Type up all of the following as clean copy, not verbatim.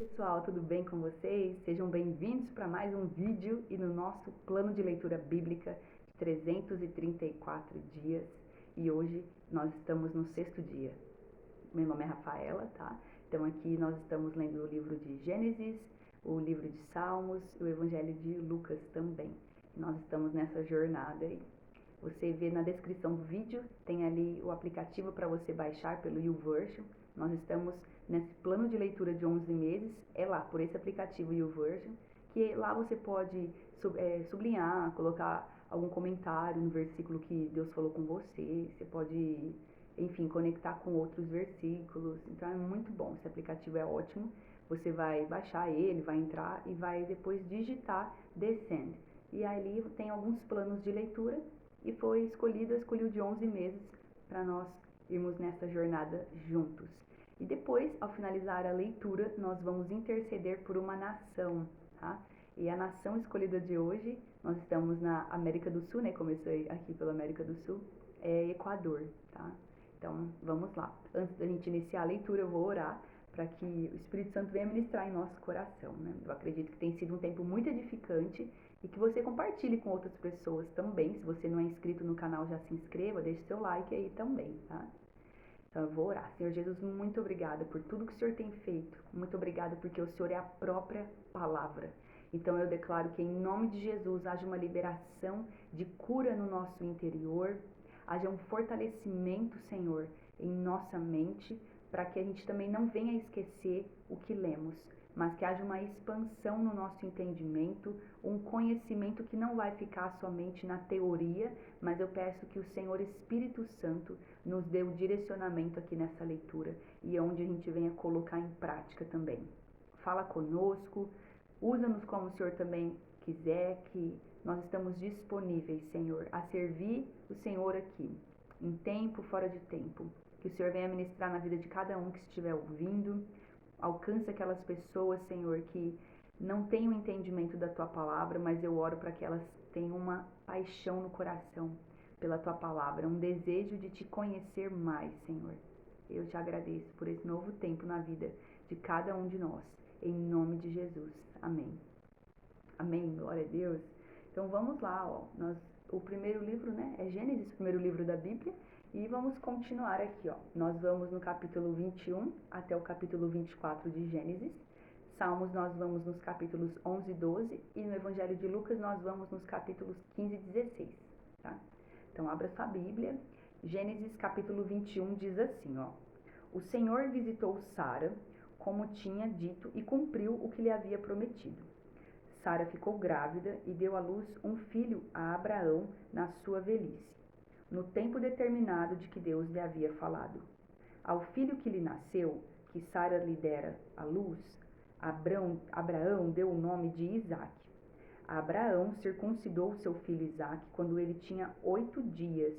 Pessoal, tudo bem com vocês? Sejam bem-vindos para mais um vídeo e no nosso plano de leitura bíblica de 334 dias. E hoje nós estamos no 6º dia. Meu nome é Rafaela, tá? Então aqui nós estamos lendo o livro de Gênesis, o livro de Salmos e o Evangelho de Lucas também. Nós estamos nessa jornada aí. Você vê na descrição do vídeo, tem ali o aplicativo para você baixar pelo YouVersion. Nós estamos nesse plano de leitura de 11 meses, é lá, por esse aplicativo YouVersion, que lá você pode sublinhar, colocar algum comentário no versículo que Deus falou com você, você pode, enfim, conectar com outros versículos. Então é muito bom, esse aplicativo é ótimo. Você vai baixar ele, vai entrar e vai depois digitar Descend. E ali tem alguns planos de leitura e foi escolhi o de 11 meses para nós irmos nessa jornada juntos. E depois, ao finalizar a leitura, nós vamos interceder por uma nação, tá? E a nação escolhida de hoje, nós estamos na América do Sul, né? Comecei aqui pela América do Sul, é Equador, tá? Então, vamos lá. Antes da gente iniciar a leitura, eu vou orar para que o Espírito Santo venha ministrar em nosso coração, né? Eu acredito que tem sido um tempo muito edificante e que você compartilhe com outras pessoas também. Se você não é inscrito no canal, já se inscreva, deixe seu like aí também, tá? Então eu vou orar. Senhor Jesus, muito obrigada por tudo que o Senhor tem feito. Muito obrigada porque o Senhor é a própria palavra. Então eu declaro que em nome de Jesus haja uma liberação de cura no nosso interior, haja um fortalecimento, Senhor, em nossa mente, para que a gente também não venha esquecer o que lemos, mas que haja uma expansão no nosso entendimento, um conhecimento que não vai ficar somente na teoria, mas eu peço que o Senhor Espírito Santo nos dê o direcionamento aqui nessa leitura e onde a gente venha colocar em prática também. Fala conosco, usa-nos como o Senhor também quiser, que nós estamos disponíveis, Senhor, a servir o Senhor aqui, em tempo, fora de tempo. Que o Senhor venha ministrar na vida de cada um que estiver ouvindo. Alcance aquelas pessoas, Senhor, que não têm o entendimento da Tua palavra, mas eu oro para que elas tenham uma paixão no coração pela Tua palavra, um desejo de Te conhecer mais, Senhor. Eu te agradeço por esse novo tempo na vida de cada um de nós, em nome de Jesus. Amém. Amém, glória a Deus. Então vamos lá, ó. O primeiro livro, né, é Gênesis, o primeiro livro da Bíblia. E vamos continuar aqui, ó. Nós vamos no capítulo 21 até o capítulo 24 de Gênesis. Salmos nós vamos nos capítulos 11 e 12 e no Evangelho de Lucas nós vamos nos capítulos 15 e 16, tá? Então abra sua Bíblia. Gênesis capítulo 21 diz assim, ó: O Senhor visitou Sara, como tinha dito, e cumpriu o que lhe havia prometido. Sara ficou grávida e deu à luz um filho a Abraão na sua velhice, no tempo determinado de que Deus lhe havia falado. Ao filho que lhe nasceu, que Sara lhe dera à luz, Abraão deu o nome de Isaque. Abraão circuncidou seu filho Isaque quando ele tinha 8 dias,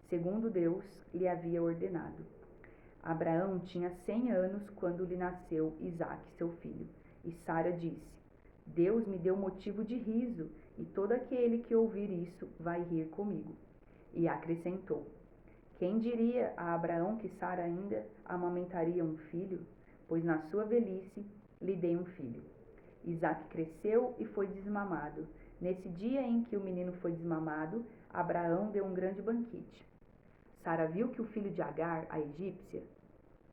segundo Deus lhe havia ordenado. Abraão tinha 100 anos quando lhe nasceu Isaque, seu filho, e Sara disse: Deus me deu motivo de riso, e todo aquele que ouvir isso vai rir comigo. E acrescentou: Quem diria a Abraão que Sara ainda amamentaria um filho? Pois na sua velhice lhe dei um filho. Isaque cresceu e foi desmamado. Nesse dia em que o menino foi desmamado, Abraão deu um grande banquete. Sara viu que o filho de Agar, a egípcia,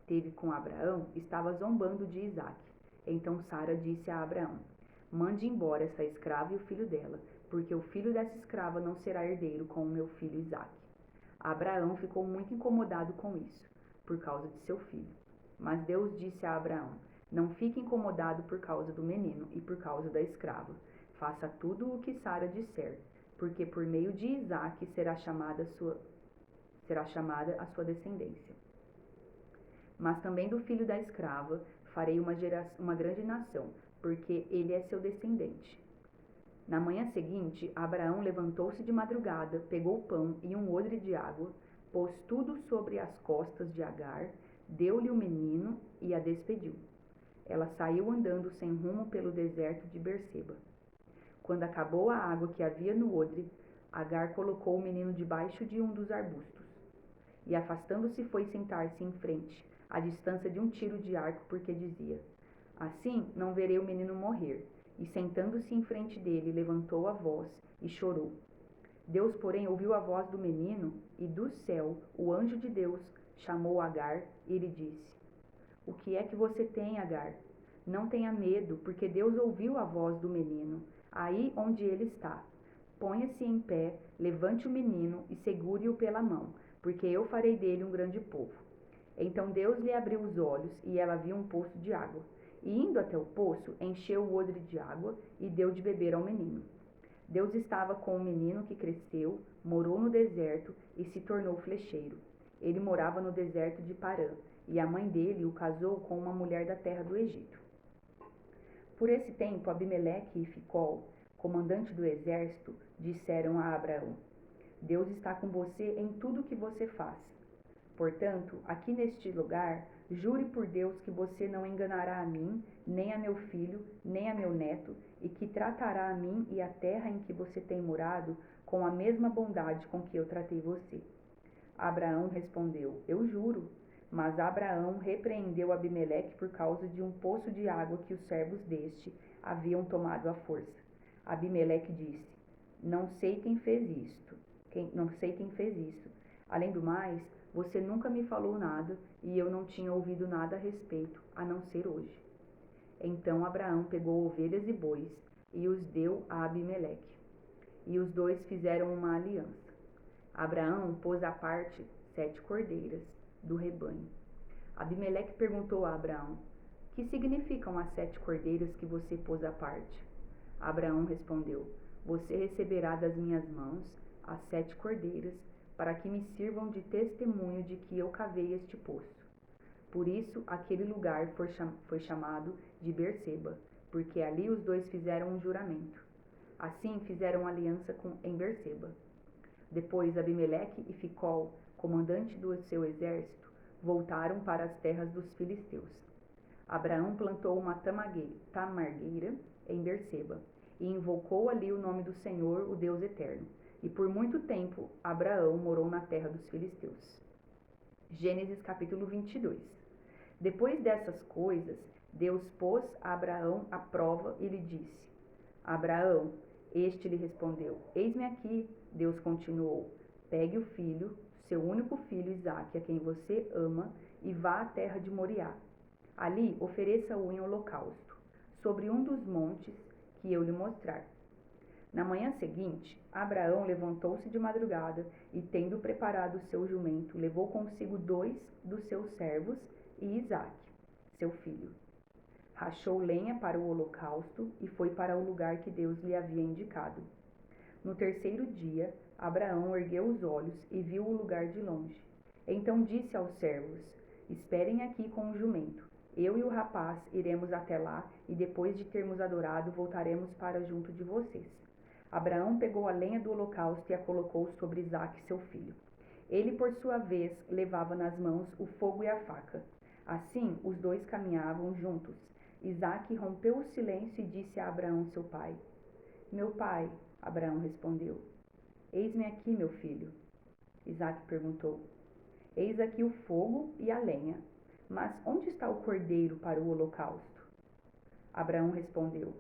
teve com Abraão, estava zombando de Isaque. Então Sara disse a Abraão: Mande embora essa escrava e o filho dela, porque o filho dessa escrava não será herdeiro com o meu filho Isaque. Abraão ficou muito incomodado com isso, por causa de seu filho. Mas Deus disse a Abraão: Não fique incomodado por causa do menino e por causa da escrava. Faça tudo o que Sara disser, porque por meio de Isaque será chamada a sua descendência. Mas também do filho da escrava farei uma grande nação, porque ele é seu descendente. Na manhã seguinte, Abraão levantou-se de madrugada, pegou pão e um odre de água, pôs tudo sobre as costas de Agar, deu-lhe o menino e a despediu. Ela saiu andando sem rumo pelo deserto de Berseba. Quando acabou a água que havia no odre, Agar colocou o menino debaixo de um dos arbustos. E afastando-se foi sentar-se em frente, à distância de um tiro de arco, porque dizia: Assim não verei o menino morrer. E sentando-se em frente dele, levantou a voz e chorou. Deus, porém, ouviu a voz do menino, e do céu o anjo de Deus chamou Agar e lhe disse: O que é que você tem, Agar? Não tenha medo, porque Deus ouviu a voz do menino, aí onde ele está. Ponha-se em pé, levante o menino e segure-o pela mão, porque eu farei dele um grande povo. Então Deus lhe abriu os olhos, e ela viu um poço de água. E indo até o poço, encheu o odre de água e deu de beber ao menino. Deus estava com o menino que cresceu, morou no deserto e se tornou flecheiro. Ele morava no deserto de Parã, e a mãe dele o casou com uma mulher da terra do Egito. Por esse tempo, Abimeleque e Ficol, comandante do exército, disseram a Abraão: Deus está com você em tudo o que você faz. Portanto, aqui neste lugar, jure por Deus que você não enganará a mim, nem a meu filho, nem a meu neto, e que tratará a mim e a terra em que você tem morado com a mesma bondade com que eu tratei você. Abraão respondeu: Eu juro. Mas Abraão repreendeu Abimeleque por causa de um poço de água que os servos deste haviam tomado à força. Abimeleque disse: Não sei quem fez isto. Não sei quem fez isso. Além do mais, você nunca me falou nada e eu não tinha ouvido nada a respeito, a não ser hoje. Então Abraão pegou ovelhas e bois e os deu a Abimeleque. E os dois fizeram uma aliança. Abraão pôs à parte 7 cordeiras do rebanho. Abimeleque perguntou a Abraão: Que significam as 7 cordeiras que você pôs à parte? Abraão respondeu: Você receberá das minhas mãos as 7 cordeiras, para que me sirvam de testemunho de que eu cavei este poço. Por isso, aquele lugar foi chamado de Berseba, porque ali os dois fizeram um juramento. Assim fizeram aliança em Berseba. Depois Abimeleque e Ficol, comandante do seu exército, voltaram para as terras dos filisteus. Abraão plantou uma tamargueira em Berseba, e invocou ali o nome do Senhor, o Deus eterno. E por muito tempo Abraão morou na terra dos filisteus. Gênesis capítulo 22. Depois dessas coisas, Deus pôs a Abraão à prova e lhe disse: Abraão. Este lhe respondeu: Eis-me aqui. Deus continuou: Pegue o filho, seu único filho Isaque, a quem você ama, e vá à terra de Moriá. Ali ofereça-o em holocausto, sobre um dos montes que eu lhe mostrar. Na manhã seguinte, Abraão levantou-se de madrugada e, tendo preparado o seu jumento, levou consigo 2 dos seus servos e Isaque, seu filho. Rachou lenha para o holocausto e foi para o lugar que Deus lhe havia indicado. No terceiro dia, Abraão ergueu os olhos e viu o lugar de longe. Então disse aos servos: Esperem aqui com o jumento. Eu e o rapaz iremos até lá e, depois de termos adorado, voltaremos para junto de vocês. Abraão pegou a lenha do holocausto e a colocou sobre Isaque, seu filho. Ele, por sua vez, levava nas mãos o fogo e a faca. Assim, os dois caminhavam juntos. Isaque rompeu o silêncio e disse a Abraão, seu pai: Meu pai. Abraão respondeu: Eis-me aqui, meu filho. Isaque perguntou: Eis aqui o fogo e a lenha, mas onde está o cordeiro para o holocausto? Abraão respondeu: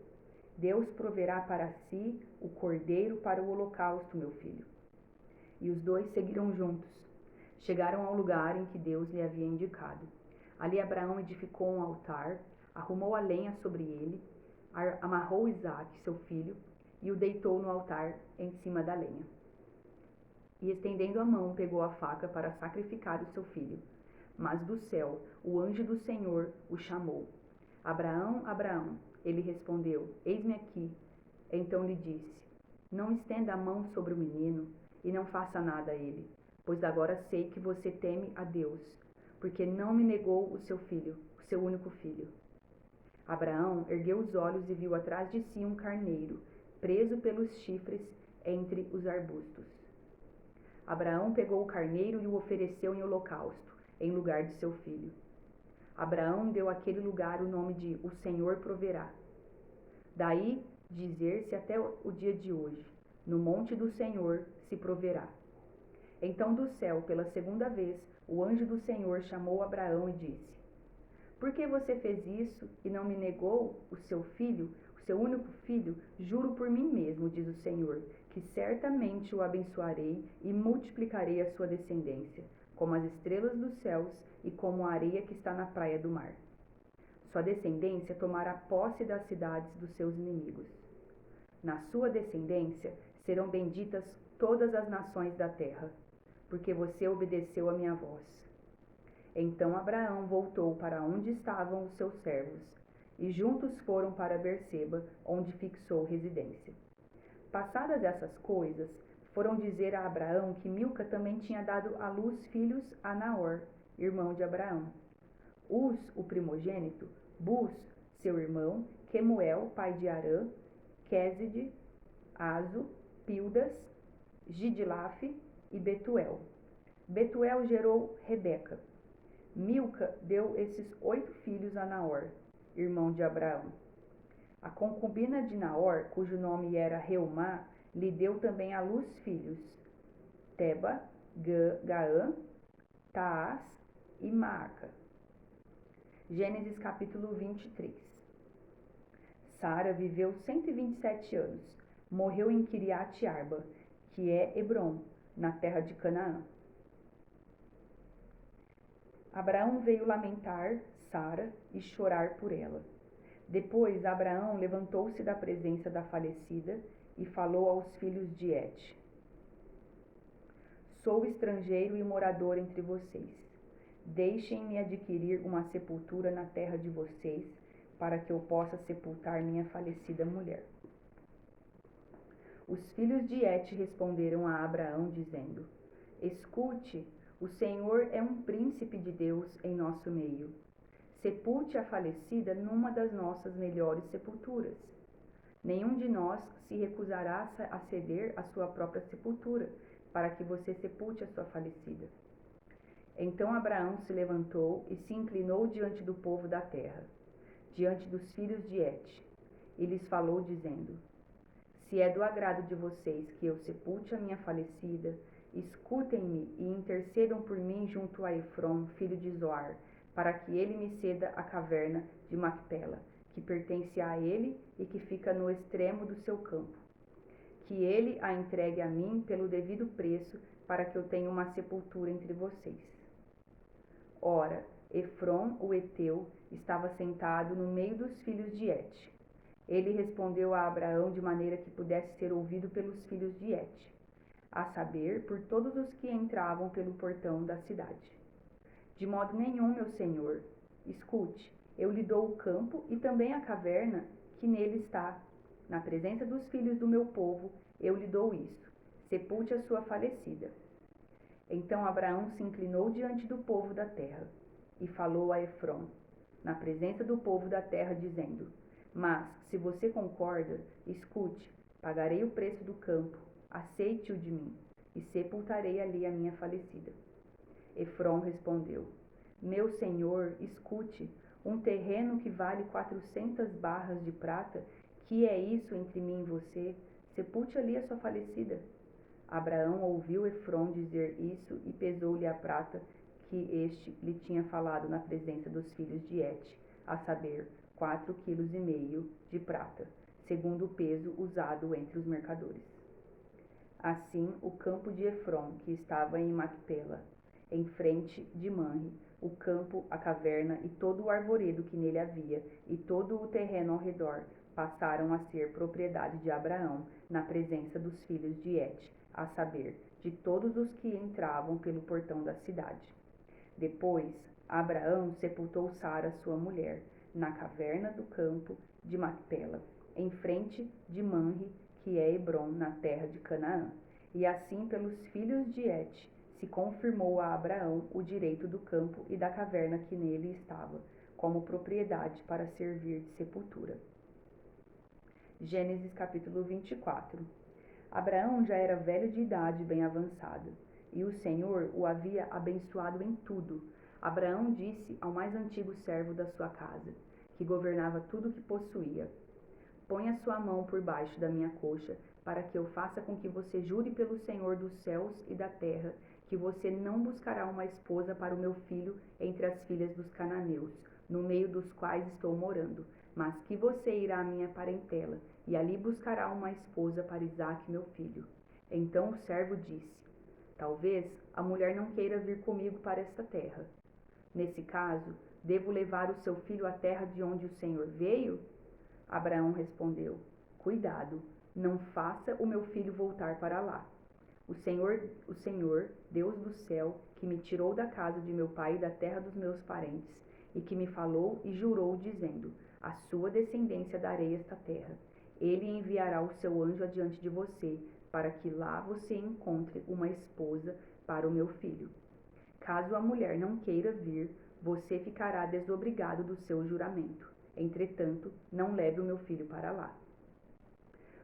Deus proverá para si o cordeiro para o holocausto, meu filho. E os dois seguiram juntos. Chegaram ao lugar em que Deus lhe havia indicado. Ali Abraão edificou um altar, arrumou a lenha sobre ele, amarrou Isaque, seu filho, e o deitou no altar em cima da lenha. E estendendo a mão, pegou a faca para sacrificar o seu filho. Mas do céu, o anjo do Senhor o chamou: Abraão, Abraão. Ele respondeu: Eis-me aqui. Então lhe disse: Não estenda a mão sobre o menino e não faça nada a ele, pois agora sei que você teme a Deus, porque não me negou o seu filho, o seu único filho. Abraão ergueu os olhos e viu atrás de si um carneiro, preso pelos chifres entre os arbustos. Abraão pegou o carneiro e o ofereceu em holocausto, em lugar de seu filho. Abraão deu àquele lugar o nome de O Senhor Proverá. Daí dizer-se até o dia de hoje: No monte do Senhor se proverá. Então do céu, pela segunda vez, o anjo do Senhor chamou Abraão e disse: Por que você fez isso e não me negou o seu filho, o seu único filho? Juro por mim mesmo, diz o Senhor, que certamente o abençoarei e multiplicarei a sua descendência, como as estrelas dos céus e como a areia que está na praia do mar. Sua descendência tomará posse das cidades dos seus inimigos. Na sua descendência serão benditas todas as nações da terra, porque você obedeceu a minha voz. Então Abraão voltou para onde estavam os seus servos, e juntos foram para Berseba, onde fixou residência. Passadas essas coisas, foram dizer a Abraão que Milca também tinha dado à luz filhos a Naor, irmão de Abraão. Uz, o primogênito, Buz, seu irmão, Quemuel, pai de Arã, Quéside, Azo, Pildas, Gidlaf e Betuel. Betuel gerou Rebeca. Milca deu esses 8 filhos a Naor, irmão de Abraão. A concubina de Naor, cujo nome era Reumá, lhe deu também à luz filhos, Teba, Gaã, Taás e Maaca. Gênesis capítulo 23. Sara viveu 127 anos. Morreu em Quiriate Arba, que é Hebrom, na terra de Canaã. Abraão veio lamentar Sara e chorar por ela. Depois Abraão levantou-se da presença da falecida e falou aos filhos de Et: Sou estrangeiro e morador entre vocês. Deixem-me adquirir uma sepultura na terra de vocês, para que eu possa sepultar minha falecida mulher. Os filhos de Et responderam a Abraão, dizendo: Escute, o Senhor é um príncipe de Deus em nosso meio. Sepulte a falecida numa das nossas melhores sepulturas. Nenhum de nós se recusará a ceder a sua própria sepultura, para que você sepulte a sua falecida. Então Abraão se levantou e se inclinou diante do povo da terra, diante dos filhos de Et, e lhes falou, dizendo: Se é do agrado de vocês que eu sepulte a minha falecida, escutem-me e intercedam por mim junto a Efrom, filho de Zoar, para que ele me ceda a caverna de Macpela, que pertence a ele e que fica no extremo do seu campo. Que ele a entregue a mim pelo devido preço, para que eu tenha uma sepultura entre vocês. Ora, Efrom, o heteu, estava sentado no meio dos filhos de Et. Ele respondeu a Abraão de maneira que pudesse ser ouvido pelos filhos de Et, a saber, por todos os que entravam pelo portão da cidade. De modo nenhum, meu senhor. Escute, eu lhe dou o campo e também a caverna que nele está. Na presença dos filhos do meu povo, eu lhe dou isso. Sepulte a sua falecida. Então Abraão se inclinou diante do povo da terra e falou a Efrom, na presença do povo da terra, dizendo: Mas, se você concorda, escute, pagarei o preço do campo, aceite-o de mim, e sepultarei ali a minha falecida. Efrom respondeu: Meu senhor, escute, um terreno que vale 400 barras de prata, que é isso entre mim e você? Sepulte ali a sua falecida. Abraão ouviu Efrom dizer isso e pesou-lhe a prata que este lhe tinha falado na presença dos filhos de Et, a saber, 4,5 quilos de prata, segundo o peso usado entre os mercadores. Assim, o campo de Efrom, que estava em Macpela, em frente de Manre, o campo, a caverna e todo o arvoredo que nele havia, e todo o terreno ao redor, passaram a ser propriedade de Abraão, na presença dos filhos de Et, a saber, de todos os que entravam pelo portão da cidade. Depois, Abraão sepultou Sara, sua mulher, na caverna do campo de Macpela, em frente de Manre, que é Hebrom, na terra de Canaã. E assim, pelos filhos de Et, se confirmou a Abraão o direito do campo e da caverna que nele estava, como propriedade para servir de sepultura. Gênesis capítulo 24. Abraão já era velho de idade bem avançada, e o Senhor o havia abençoado em tudo. Abraão disse ao mais antigo servo da sua casa, que governava tudo o que possuía: Põe a sua mão por baixo da minha coxa, para que eu faça com que você jure pelo Senhor dos céus e da terra, que você não buscará uma esposa para o meu filho entre as filhas dos cananeus, no meio dos quais estou morando, mas que você irá à minha parentela, e ali buscará uma esposa para Isaque, meu filho. Então o servo disse: talvez a mulher não queira vir comigo para esta terra. Nesse caso, devo levar o seu filho à terra de onde o Senhor veio? Abraão respondeu: cuidado, não faça o meu filho voltar para lá. O Senhor, Deus do céu, que me tirou da casa de meu pai e da terra dos meus parentes, e que me falou e jurou, dizendo: à sua descendência darei esta terra. Ele enviará o seu anjo adiante de você, para que lá você encontre uma esposa para o meu filho. Caso a mulher não queira vir, você ficará desobrigado do seu juramento. Entretanto, não leve o meu filho para lá.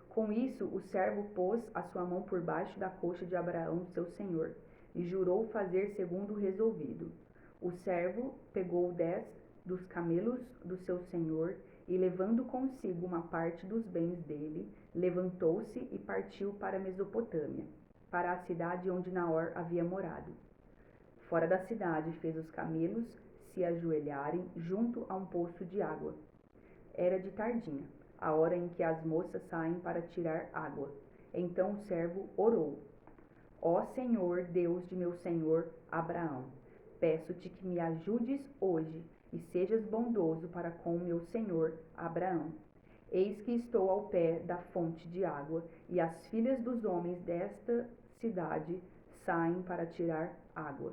Com isso, o servo pôs a sua mão por baixo da coxa de Abraão, seu senhor, e jurou fazer segundo o resolvido. O servo pegou 10 dos camelos do seu senhor e, levando consigo uma parte dos bens dele, levantou-se e partiu para a Mesopotâmia, para a cidade onde Naor havia morado. Fora da cidade, fez os camelos se ajoelharem junto a um poço de água. Era de tardinha, a hora em que as moças saem para tirar água. Então o servo orou: ó Senhor, Deus de meu senhor Abraão, peço-te que me ajudes hoje e sejas bondoso para com meu senhor Abraão. Eis que estou ao pé da fonte de água, e as filhas dos homens desta cidade saem para tirar água.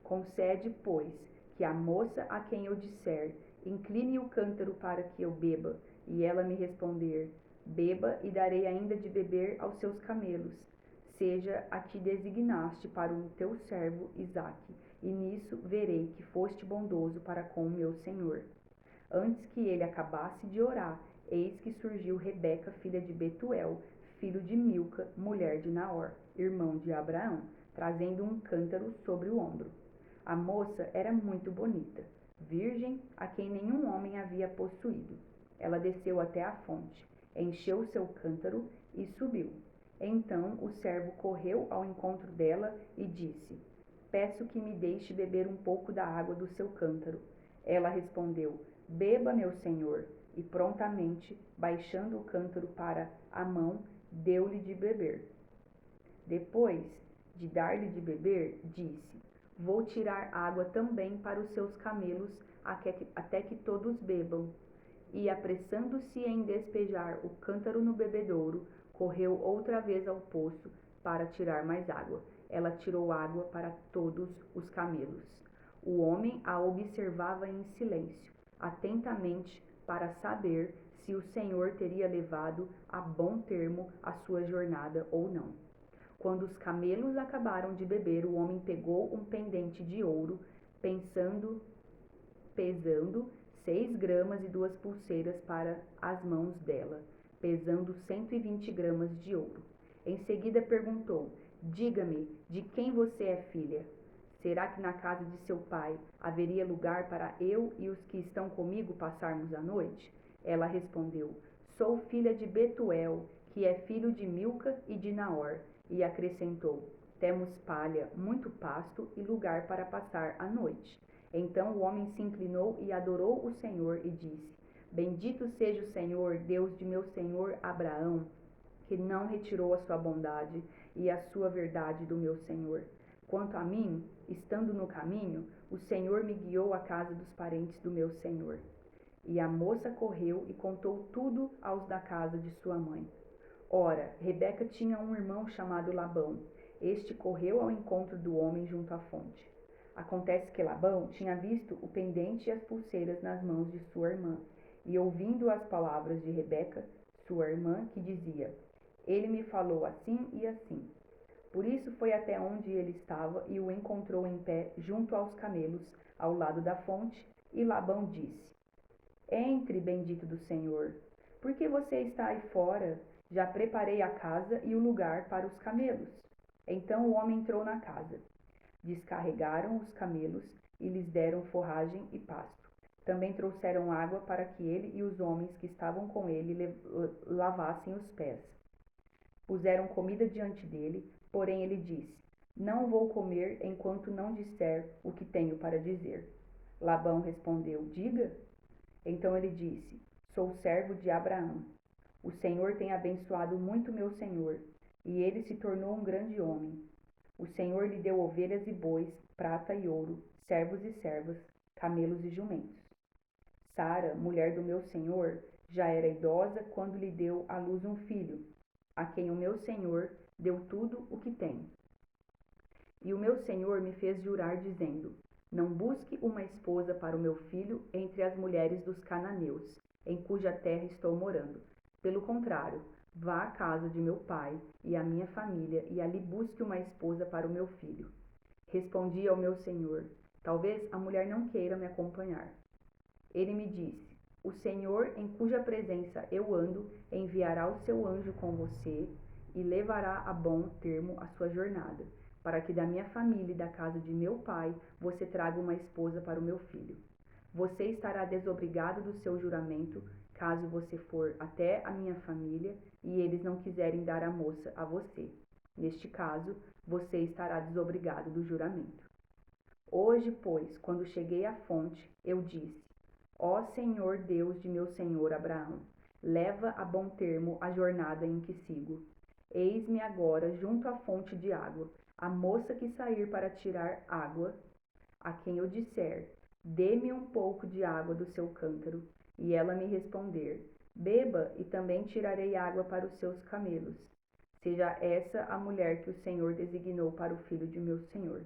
Concede, pois, que a moça a quem eu disser: incline o cântaro para que eu beba, e ela me responder: beba, e darei ainda de beber aos seus camelos, seja a que designaste para o teu servo Isaque, e nisso verei que foste bondoso para com o meu senhor. Antes que ele acabasse de orar, eis que surgiu Rebeca, filha de Betuel, filho de Milca, mulher de Naor, irmão de Abraão, trazendo um cântaro sobre o ombro. A moça era muito bonita, virgem, a quem nenhum homem havia possuído. Ela desceu até a fonte, encheu o seu cântaro e subiu. Então o servo correu ao encontro dela e disse: peço que me deixe beber um pouco da água do seu cântaro. Ela respondeu: beba, meu senhor. E prontamente, baixando o cântaro para a mão, deu-lhe de beber. Depois de dar-lhe de beber, disse: vou tirar água também para os seus camelos, até que todos bebam. E, apressando-se em despejar o cântaro no bebedouro, correu outra vez ao poço para tirar mais água. Ela tirou água para todos os camelos. O homem a observava em silêncio, atentamente, para saber se o Senhor teria levado a bom termo a sua jornada ou não. Quando os camelos acabaram de beber, o homem pegou um pendente de ouro, pesando 6 gramas e 2 pulseiras para as mãos dela, pesando 120 gramas de ouro. Em seguida perguntou: diga-me, de quem você é filha? Será que na casa de seu pai haveria lugar para eu e os que estão comigo passarmos a noite? Ela respondeu: sou filha de Betuel, que é filho de Milca e de Naor. E acrescentou: temos palha, muito pasto e lugar para passar a noite. Então o homem se inclinou e adorou o Senhor e disse: bendito seja o Senhor, Deus de meu senhor Abraão, que não retirou a sua bondade e a sua verdade do meu senhor. Quanto a mim, estando no caminho, o Senhor me guiou à casa dos parentes do meu senhor. E a moça correu e contou tudo aos da casa de sua mãe. Ora, Rebeca tinha um irmão chamado Labão. Este correu ao encontro do homem junto à fonte. Acontece que Labão tinha visto o pendente e as pulseiras nas mãos de sua irmã, e ouvindo as palavras de Rebeca, sua irmã, que dizia: ele me falou assim e assim. Por isso foi até onde ele estava e o encontrou em pé junto aos camelos, ao lado da fonte, e Labão disse: entre, bendito do Senhor, por que você está aí fora? Já preparei a casa e o lugar para os camelos. Então o homem entrou na casa. Descarregaram os camelos e lhes deram forragem e pasto. Também trouxeram água para que ele e os homens que estavam com ele lavassem os pés. Puseram comida diante dele, porém ele disse: não vou comer enquanto não disser o que tenho para dizer. Labão respondeu: Diga. Então ele disse: Sou servo de Abraão. O Senhor tem abençoado muito meu senhor, e ele se tornou um grande homem. O Senhor lhe deu ovelhas e bois, prata e ouro, servos e servas, camelos e jumentos. Sara, mulher do meu senhor, já era idosa quando lhe deu à luz um filho, a quem o meu senhor deu tudo o que tem. E o meu senhor me fez jurar, dizendo: Não busque uma esposa para o meu filho entre as mulheres dos cananeus, em cuja terra estou morando. Pelo contrário, vá à casa de meu pai e à minha família, e ali busque uma esposa para o meu filho. Respondi ao meu senhor: Talvez a mulher não queira me acompanhar. Ele me disse: O Senhor, em cuja presença eu ando, enviará o seu anjo com você e levará a bom termo a sua jornada, para que da minha família e da casa de meu pai você traga uma esposa para o meu filho. Você estará desobrigado do seu juramento, caso você for até a minha família e eles não quiserem dar a moça a você. Neste caso, você estará desobrigado do juramento. Hoje, pois, quando cheguei à fonte, eu disse: Ó Senhor Deus de meu senhor Abraão, leva a bom termo a jornada em que sigo. Eis-me agora junto à fonte de água. A moça que sair para tirar água, a quem eu disser: Dê-me um pouco de água do seu cântaro, e ela me responder: Beba, e também tirarei água para os seus camelos. Seja essa a mulher que o Senhor designou para o filho de meu senhor.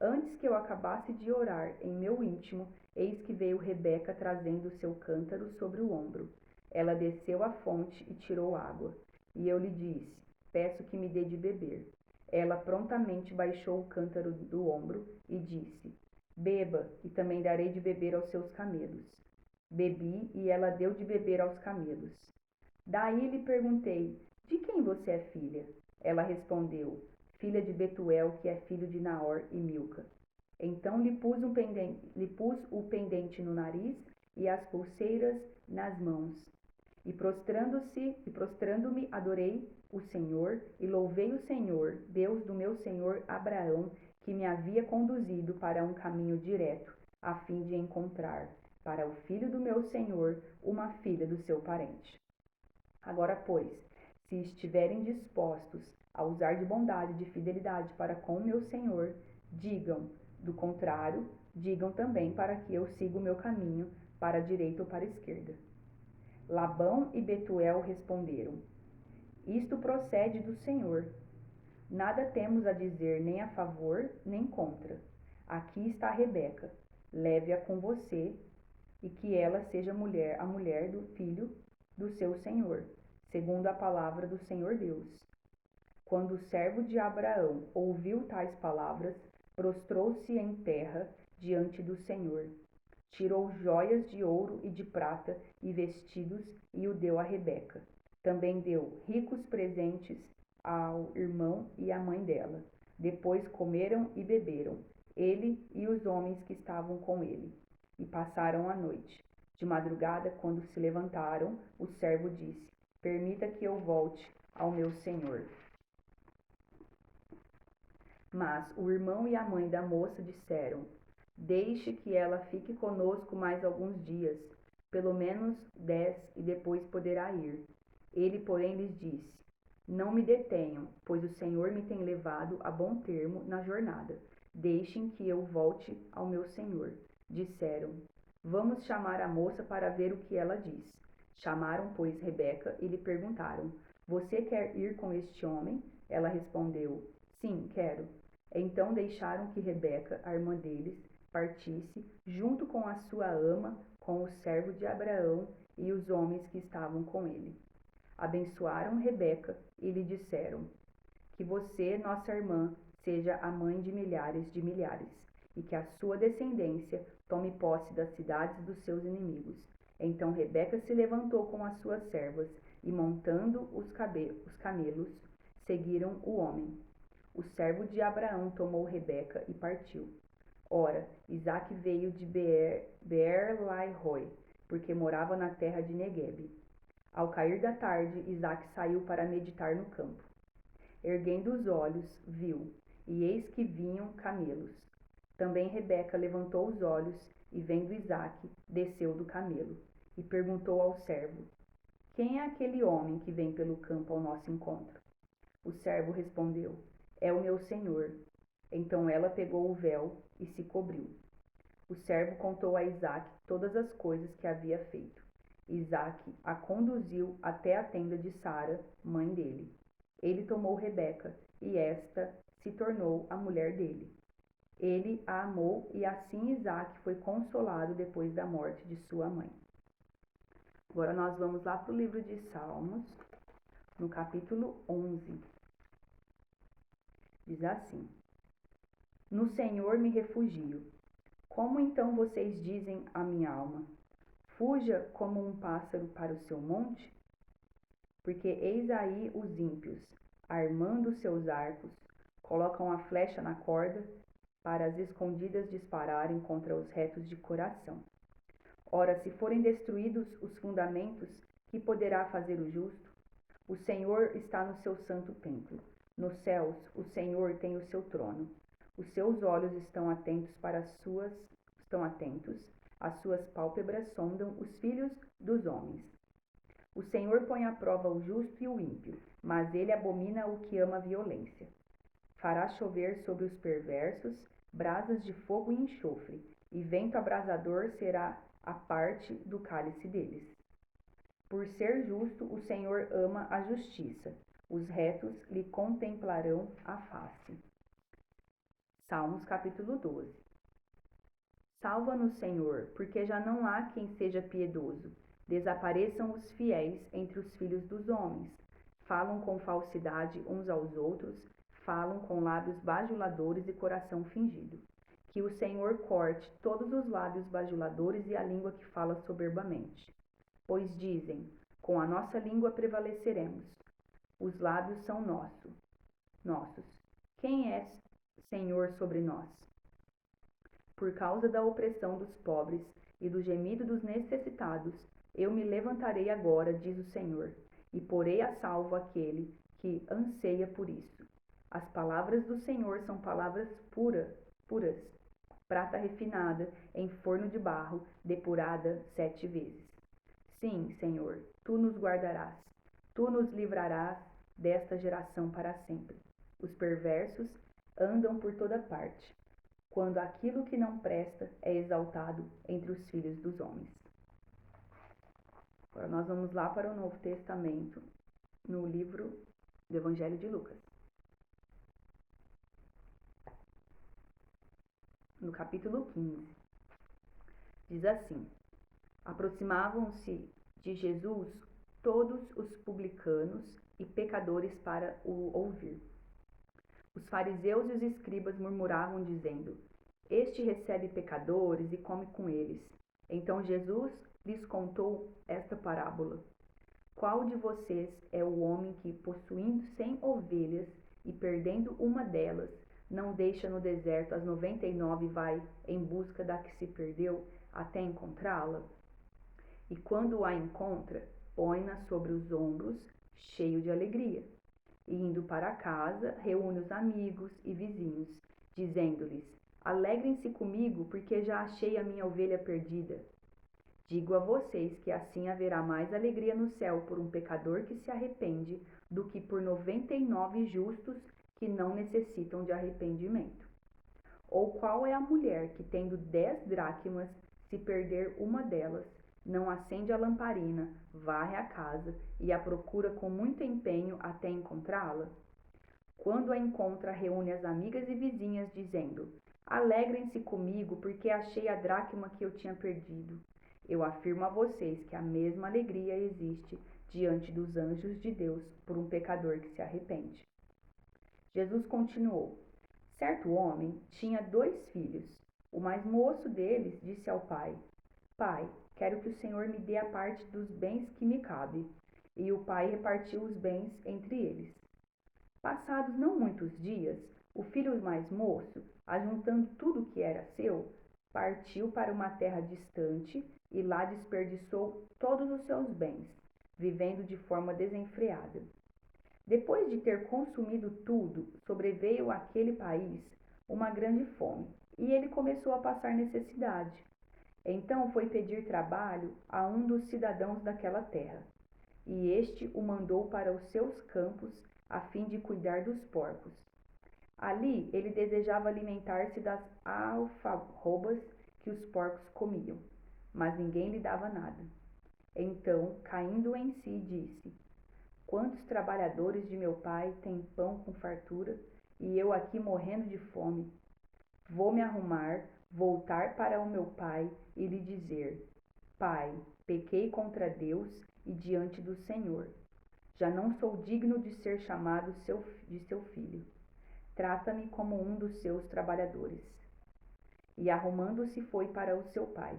Antes que eu acabasse de orar em meu íntimo, eis que veio Rebeca trazendo o seu cântaro sobre o ombro. Ela desceu à fonte e tirou água. E eu lhe disse: Peço que me dê de beber. Ela prontamente baixou o cântaro do ombro e disse: Beba, e também darei de beber aos seus camelos. Bebi, e ela deu de beber aos camelos. Daí lhe perguntei: De quem você é filha? Ela respondeu: Filha de Betuel, que é filho de Naor e Milca. Então lhe pus o pendente no nariz e as pulseiras nas mãos. E prostrando-me, adorei o Senhor e louvei o Senhor, Deus do meu senhor Abraão, que me havia conduzido para um caminho direto, a fim de encontrar, para o filho do meu senhor, uma filha do seu parente. Agora, pois, se estiverem dispostos a usar de bondade e de fidelidade para com o meu senhor, digam; do contrário, digam também para que eu siga o meu caminho, para a direita ou para a esquerda. Labão e Betuel responderam: Isto procede do Senhor. Nada temos a dizer nem a favor, nem contra. Aqui está Rebeca. Leve-a com você, e que ela seja a mulher do filho do seu senhor, segundo a palavra do Senhor Deus. Quando o servo de Abraão ouviu tais palavras, prostrou-se em terra diante do Senhor. Tirou joias de ouro e de prata e vestidos e o deu a Rebeca. Também deu ricos presentes ao irmão e à mãe dela. Depois comeram e beberam, ele e os homens que estavam com ele, e passaram a noite. De madrugada, quando se levantaram, o servo disse: Permita que eu volte ao meu senhor. Mas o irmão e a mãe da moça disseram: Deixe que ela fique conosco mais alguns dias, pelo menos 10, e depois poderá ir. Ele, porém, lhes disse: Não me detenham, pois o Senhor me tem levado a bom termo na jornada. Deixem que eu volte ao meu senhor. Disseram: Vamos chamar a moça para ver o que ela diz. Chamaram, pois, Rebeca e lhe perguntaram: Você quer ir com este homem? Ela respondeu: Sim, quero. Então deixaram que Rebeca, a irmã deles, partisse, junto com a sua ama, com o servo de Abraão e os homens que estavam com ele. Abençoaram Rebeca e lhe disseram: Que você, nossa irmã, seja a mãe de milhares, e que a sua descendência tome posse das cidades dos seus inimigos. Então Rebeca se levantou com as suas servas e, montando os camelos, seguiram o homem. O servo de Abraão tomou Rebeca e partiu. Ora, Isaque veio de Beer-Lahai-roi, porque morava na terra de Neguebe. Ao cair da tarde, Isaque saiu para meditar no campo. Erguendo os olhos, viu, e eis que vinham camelos. Também Rebeca levantou os olhos e, vendo Isaque, desceu do camelo e perguntou ao servo: Quem é aquele homem que vem pelo campo ao nosso encontro? O servo respondeu: É o meu senhor. Então ela pegou o véu e se cobriu. O servo contou a Isaque todas as coisas que havia feito. Isaque a conduziu até a tenda de Sara, mãe dele. Ele tomou Rebeca, e esta se tornou a mulher dele. Ele a amou, e assim Isaque foi consolado depois da morte de sua mãe. Agora nós vamos lá para o livro de Salmos, no capítulo 11. Diz assim: No Senhor me refugio. Como então vocês dizem à minha alma: Fuja como um pássaro para o seu monte? Porque eis aí os ímpios, armando seus arcos, colocam a flecha na corda, para as escondidas dispararem contra os retos de coração. Ora, se forem destruídos os fundamentos, que poderá fazer o justo? O Senhor está no seu santo templo. Nos céus, o Senhor tem o seu trono. Os seus olhos estão atentos, as suas pálpebras sondam os filhos dos homens. O Senhor põe à prova o justo e o ímpio, mas ele abomina o que ama a violência. Fará chover sobre os perversos brasas de fogo e enxofre, e vento abrasador será a parte do cálice deles. Por ser justo, o Senhor ama a justiça. Os retos lhe contemplarão a face. Salmos capítulo 12. Salva-nos, Senhor, porque já não há quem seja piedoso. Desapareçam os fiéis entre os filhos dos homens. Falam com falsidade uns aos outros, falam com lábios bajuladores e coração fingido. Que o Senhor corte todos os lábios bajuladores e a língua que fala soberbamente. Pois dizem: com a nossa língua prevaleceremos. Os lábios são nossos. Quem é Senhor sobre nós? Por causa da opressão dos pobres e do gemido dos necessitados, eu me levantarei agora, diz o Senhor, e porei a salvo aquele que anseia por isso. As palavras do Senhor são palavras puras, prata refinada em forno de barro, depurada 7 vezes. Sim, Senhor, tu nos guardarás, tu nos livrarás desta geração para sempre. Os perversos andam por toda parte, quando aquilo que não presta é exaltado entre os filhos dos homens. Agora nós vamos lá para o Novo Testamento, no livro do Evangelho de Lucas. No capítulo 15, diz assim: Aproximavam-se de Jesus todos os publicanos e pecadores para o ouvir. Os fariseus e os escribas murmuravam, dizendo: Este recebe pecadores e come com eles. Então Jesus lhes contou esta parábola: Qual de vocês é o homem que, possuindo 100 ovelhas e perdendo uma delas, não deixa no deserto as 99 e vai em busca da que se perdeu até encontrá-la? E quando a encontra, põe-na sobre os ombros, cheio de alegria. E indo para casa, reúne os amigos e vizinhos, dizendo-lhes: Alegrem-se comigo, porque já achei a minha ovelha perdida. Digo a vocês que assim haverá mais alegria no céu por um pecador que se arrepende do que por 99 justos que não necessitam de arrependimento. Ou qual é a mulher que, tendo 10 dracmas, se perder uma delas, não acende a lamparina, varre a casa e a procura com muito empenho até encontrá-la? Quando a encontra, reúne as amigas e vizinhas, dizendo: Alegrem-se comigo, porque achei a dracma que eu tinha perdido. Eu afirmo a vocês que a mesma alegria existe diante dos anjos de Deus por um pecador que se arrepende. Jesus continuou: Certo homem tinha 2 filhos. O mais moço deles disse ao pai: Pai, quero que o Senhor me dê a parte dos bens que me cabe. E o pai repartiu os bens entre eles. Passados não muitos dias, o filho mais moço, ajuntando tudo o que era seu, partiu para uma terra distante e lá desperdiçou todos os seus bens, vivendo de forma desenfreada. Depois de ter consumido tudo, sobreveio àquele país uma grande fome, e ele começou a passar necessidade. Então foi pedir trabalho a um dos cidadãos daquela terra, e este o mandou para os seus campos a fim de cuidar dos porcos. Ali ele desejava alimentar-se das alfarrobas que os porcos comiam, mas ninguém lhe dava nada. Então, caindo em si, disse: Quantos trabalhadores de meu pai têm pão com fartura, e eu aqui morrendo de fome? Vou me arrumar, voltar para o meu pai e lhe dizer: Pai, pequei contra Deus e diante do Senhor. Já não sou digno de ser chamado de seu filho. Trata-me como um dos seus trabalhadores. E arrumando-se foi para o seu pai.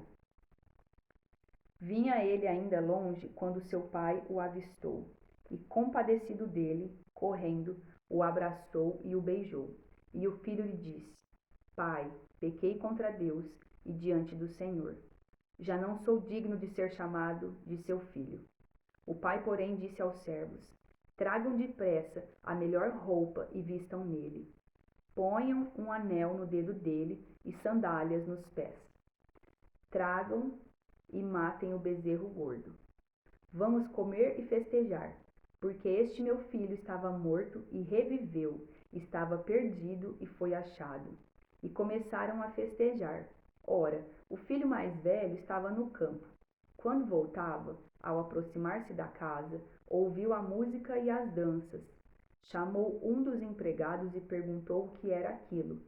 Vinha ele ainda longe quando seu pai o avistou, e compadecido dele, correndo, o abraçou e o beijou. E o filho lhe disse: Pai, pequei contra Deus e diante do Senhor. Já não sou digno de ser chamado de seu filho. O pai, porém, disse aos servos: Tragam depressa a melhor roupa e vistam nele. Ponham um anel no dedo dele e sandálias nos pés. Tragam e matem o bezerro gordo. Vamos comer e festejar, porque este meu filho estava morto e reviveu, estava perdido e foi achado. E começaram a festejar. Ora, o filho mais velho estava no campo. Quando voltava, ao aproximar-se da casa, ouviu a música e as danças. Chamou um dos empregados e perguntou o que era aquilo.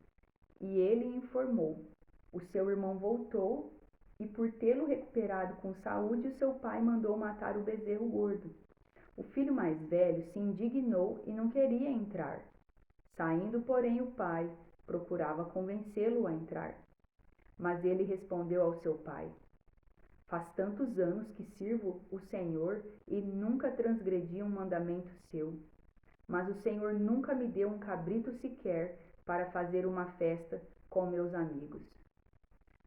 E ele informou. O seu irmão voltou e, por tê-lo recuperado com saúde, o seu pai mandou matar o bezerro gordo. O filho mais velho se indignou e não queria entrar. Saindo, porém, o pai procurava convencê-lo a entrar. Mas ele respondeu ao seu pai: Faz tantos anos que sirvo o Senhor e nunca transgredi um mandamento seu. Mas o Senhor nunca me deu um cabrito sequer para fazer uma festa com meus amigos.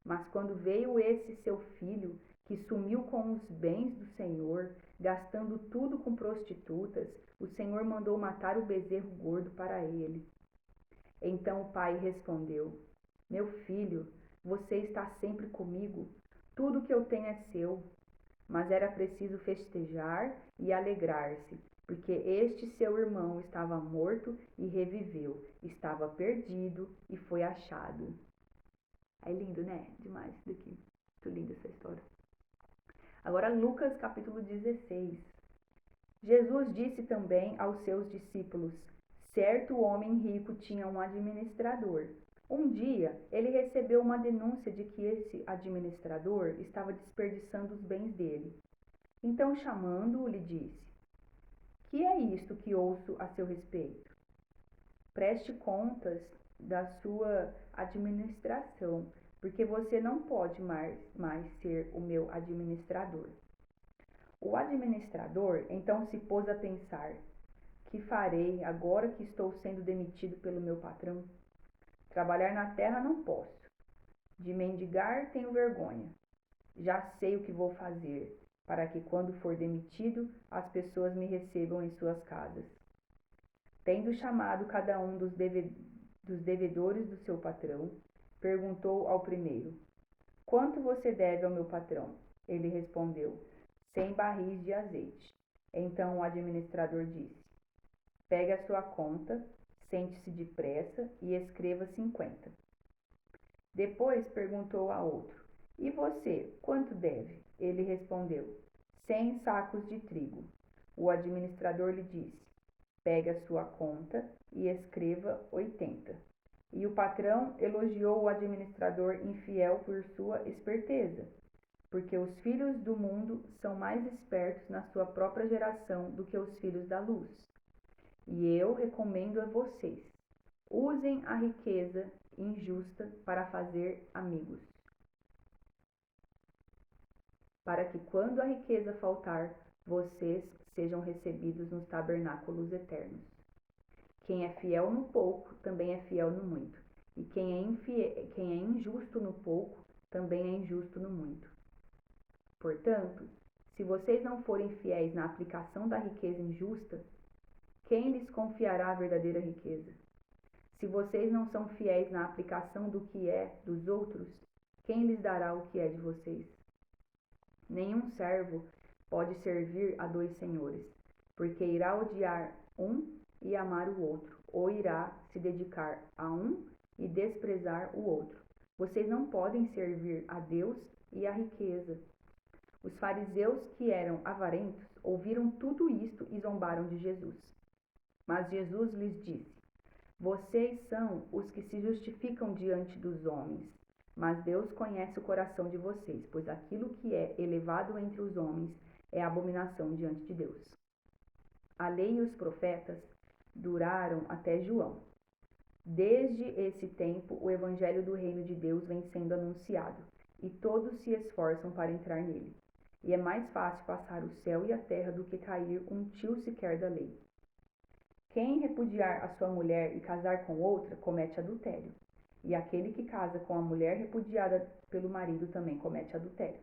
Mas quando veio esse seu filho, que sumiu com os bens do Senhor, gastando tudo com prostitutas, o Senhor mandou matar o bezerro gordo para ele. Então o pai respondeu: Meu filho, você está sempre comigo, tudo que eu tenho é seu. Mas era preciso festejar e alegrar-se, porque este seu irmão estava morto e reviveu, estava perdido e foi achado. É lindo, né? Demais isso daqui. Muito linda essa história. Agora, Lucas capítulo 16. Jesus disse também aos seus discípulos: Certo homem rico tinha um administrador. Um dia, ele recebeu uma denúncia de que esse administrador estava desperdiçando os bens dele. Então, chamando-o, lhe disse: Que é isto que ouço a seu respeito? Preste contas da sua administração, porque você não pode mais ser o meu administrador. O administrador então se pôs a pensar: Que farei agora que estou sendo demitido pelo meu patrão? Trabalhar na terra não posso. De mendigar tenho vergonha. Já sei o que vou fazer, para que quando for demitido, as pessoas me recebam em suas casas. Tendo chamado cada um dos devedores do seu patrão, perguntou ao primeiro: Quanto você deve ao meu patrão? Ele respondeu: 100 barris de azeite. Então o administrador disse: Pegue a sua conta, sente-se depressa e escreva 50. Depois perguntou a outro: E você, quanto deve? Ele respondeu: 100 sacos de trigo. O administrador lhe disse: Pegue a sua conta e escreva 80. E o patrão elogiou o administrador infiel por sua esperteza, porque os filhos do mundo são mais espertos na sua própria geração do que os filhos da luz. E eu recomendo a vocês: usem a riqueza injusta para fazer amigos, para que quando a riqueza faltar, vocês sejam recebidos nos tabernáculos eternos. Quem é fiel no pouco, também é fiel no muito. E quem é injusto no pouco, também é injusto no muito. Portanto, se vocês não forem fiéis na aplicação da riqueza injusta, quem lhes confiará a verdadeira riqueza? Se vocês não são fiéis na aplicação do que é dos outros, quem lhes dará o que é de vocês? Nenhum servo pode servir a dois senhores, porque irá odiar um e amar o outro, ou irá se dedicar a um e desprezar o outro. Vocês não podem servir a Deus e à riqueza. Os fariseus, que eram avarentos, ouviram tudo isto e zombaram de Jesus. Mas Jesus lhes disse: Vocês são os que se justificam diante dos homens, mas Deus conhece o coração de vocês, pois aquilo que é elevado entre os homens é abominação diante de Deus. A lei e os profetas duraram até João. Desde esse tempo, o evangelho do reino de Deus vem sendo anunciado, e todos se esforçam para entrar nele. E é mais fácil passar o céu e a terra do que cair um tio sequer da lei. Quem repudiar a sua mulher e casar com outra, comete adultério. E aquele que casa com a mulher repudiada pelo marido também comete adultério.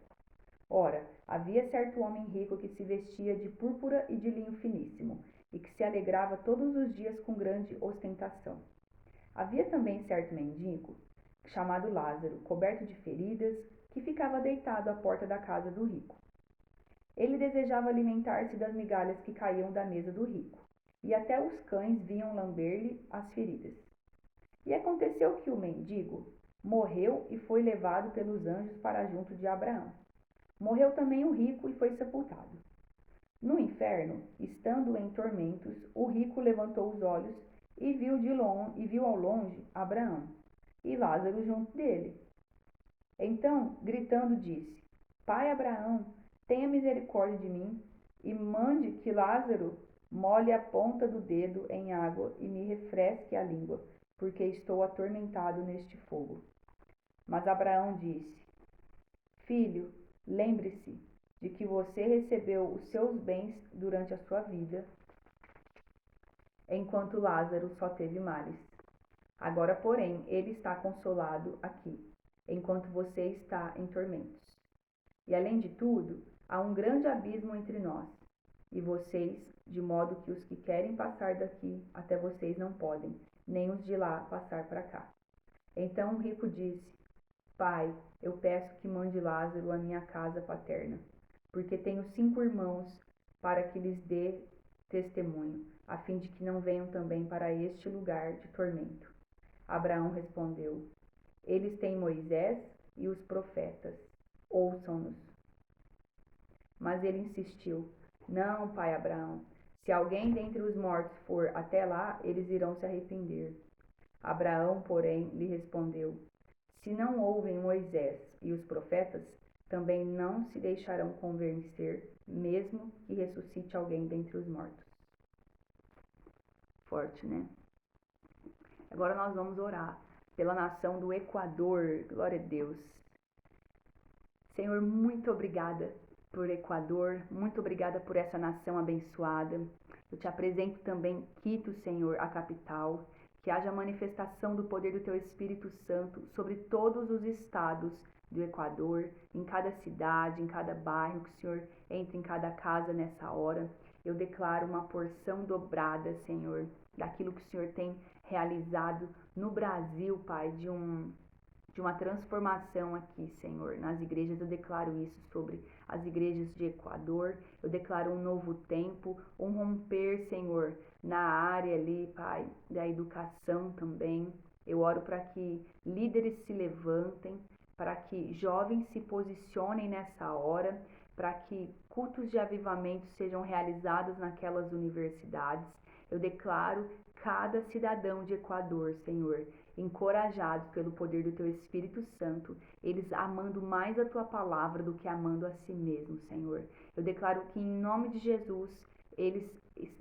Ora, havia certo homem rico que se vestia de púrpura e de linho finíssimo, e que se alegrava todos os dias com grande ostentação. Havia também certo mendigo, chamado Lázaro, coberto de feridas, que ficava deitado à porta da casa do rico. Ele desejava alimentar-se das migalhas que caíam da mesa do rico, e até os cães vinham lamber-lhe as feridas. E aconteceu que o mendigo morreu e foi levado pelos anjos para junto de Abraão. Morreu também o rico e foi sepultado. No inferno, estando em tormentos, o rico levantou os olhos e viu ao longe Abraão e Lázaro junto dele. Então, gritando, disse: Pai Abraão, tenha misericórdia de mim e mande que Lázaro molhe a ponta do dedo em água e me refresque a língua, porque estou atormentado neste fogo. Mas Abraão disse: Filho, lembre-se de que você recebeu os seus bens durante a sua vida, enquanto Lázaro só teve males. Agora, porém, ele está consolado aqui, enquanto você está em tormentos. E além de tudo, há um grande abismo entre nós e vocês, de modo que os que querem passar daqui até vocês não podem, nem os de lá passar para cá. Então o rico disse: Pai, eu peço que mande Lázaro à minha casa paterna, porque tenho 5 irmãos, para que lhes dê testemunho, a fim de que não venham também para este lugar de tormento. Abraão respondeu: Eles têm Moisés e os profetas, ouçam-nos. Mas ele insistiu: Não, pai Abraão, se alguém dentre os mortos for até lá, eles irão se arrepender. Abraão, porém, lhe respondeu: Se não ouvem Moisés e os profetas, também não se deixarão convencer, mesmo que ressuscite alguém dentre os mortos. Forte, né? Agora nós vamos orar pela nação do Equador. Glória a Deus. Senhor, muito obrigada por Equador, muito obrigada por essa nação abençoada. Eu te apresento também Quito, Senhor, a capital. Que haja manifestação do poder do Teu Espírito Santo sobre todos os estados do Equador, em cada cidade, em cada bairro, que o Senhor entre em cada casa nessa hora. Eu declaro uma porção dobrada, Senhor, daquilo que o Senhor tem realizado no Brasil, Pai, de uma transformação aqui, Senhor. Nas igrejas eu declaro isso sobre as igrejas de Equador. Eu declaro um novo tempo, um romper, Senhor, na área ali, Pai, da educação também. Eu oro para que líderes se levantem, para que jovens se posicionem nessa hora, para que cultos de avivamento sejam realizados naquelas universidades. Eu declaro cada cidadão de Equador, Senhor, encorajados pelo poder do Teu Espírito Santo, eles amando mais a Tua palavra do que amando a si mesmo, Senhor. Eu declaro que em nome de Jesus, eles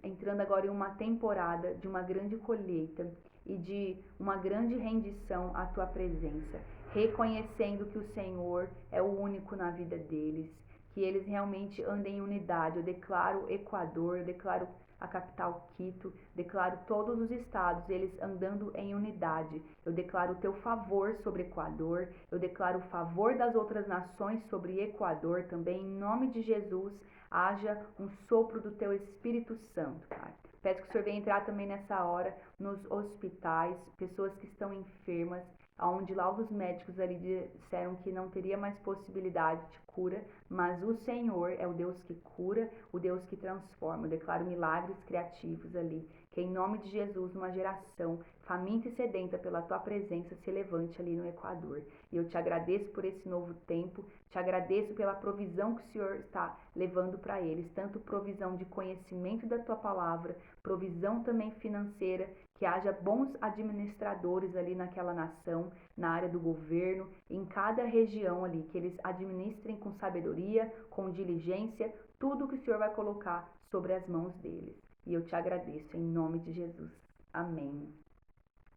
entrando agora em uma temporada de uma grande colheita e de uma grande rendição à Tua presença, reconhecendo que o Senhor é o único na vida deles, que eles realmente andem em unidade. Eu declaro Equador, eu declaro a capital Quito, declaro todos os estados, eles andando em unidade. Eu declaro o teu favor sobre Equador, eu declaro o favor das outras nações sobre Equador também, em nome de Jesus, haja um sopro do teu Espírito Santo, Pai. Peço que o Senhor venha entrar também nessa hora nos hospitais, pessoas que estão enfermas, onde lá os médicos ali disseram que não teria mais possibilidade de cura, mas o Senhor é o Deus que cura, o Deus que transforma. Eu declaro milagres criativos ali, que em nome de Jesus, uma geração faminta e sedenta pela tua presença se levante ali no Equador. E eu te agradeço por esse novo tempo, te agradeço pela provisão que o Senhor está levando para eles, tanto provisão de conhecimento da tua palavra, provisão também financeira, que haja bons administradores ali naquela nação, na área do governo, em cada região ali, que eles administrem com sabedoria, com diligência, tudo que o Senhor vai colocar sobre as mãos deles. E eu te agradeço em nome de Jesus. Amém.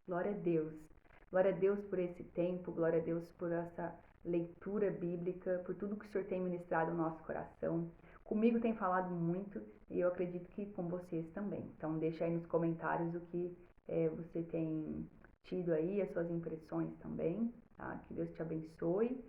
Glória a Deus. Glória a Deus por esse tempo, glória a Deus por essa leitura bíblica, por tudo que o Senhor tem ministrado no nosso coração. Comigo tem falado muito e eu acredito que com vocês também. Então deixa aí nos comentários o que você tem tido aí, as suas impressões também, tá? Que Deus te abençoe.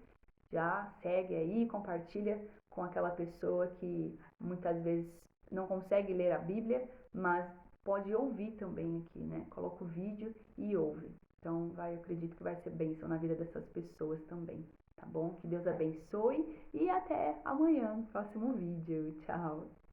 Já segue aí, compartilha com aquela pessoa que muitas vezes não consegue ler a Bíblia, mas pode ouvir também aqui, né? Coloca o vídeo e ouve. Então, eu acredito que vai ser bênção na vida dessas pessoas também, tá bom? Que Deus abençoe e até amanhã no próximo vídeo. Tchau!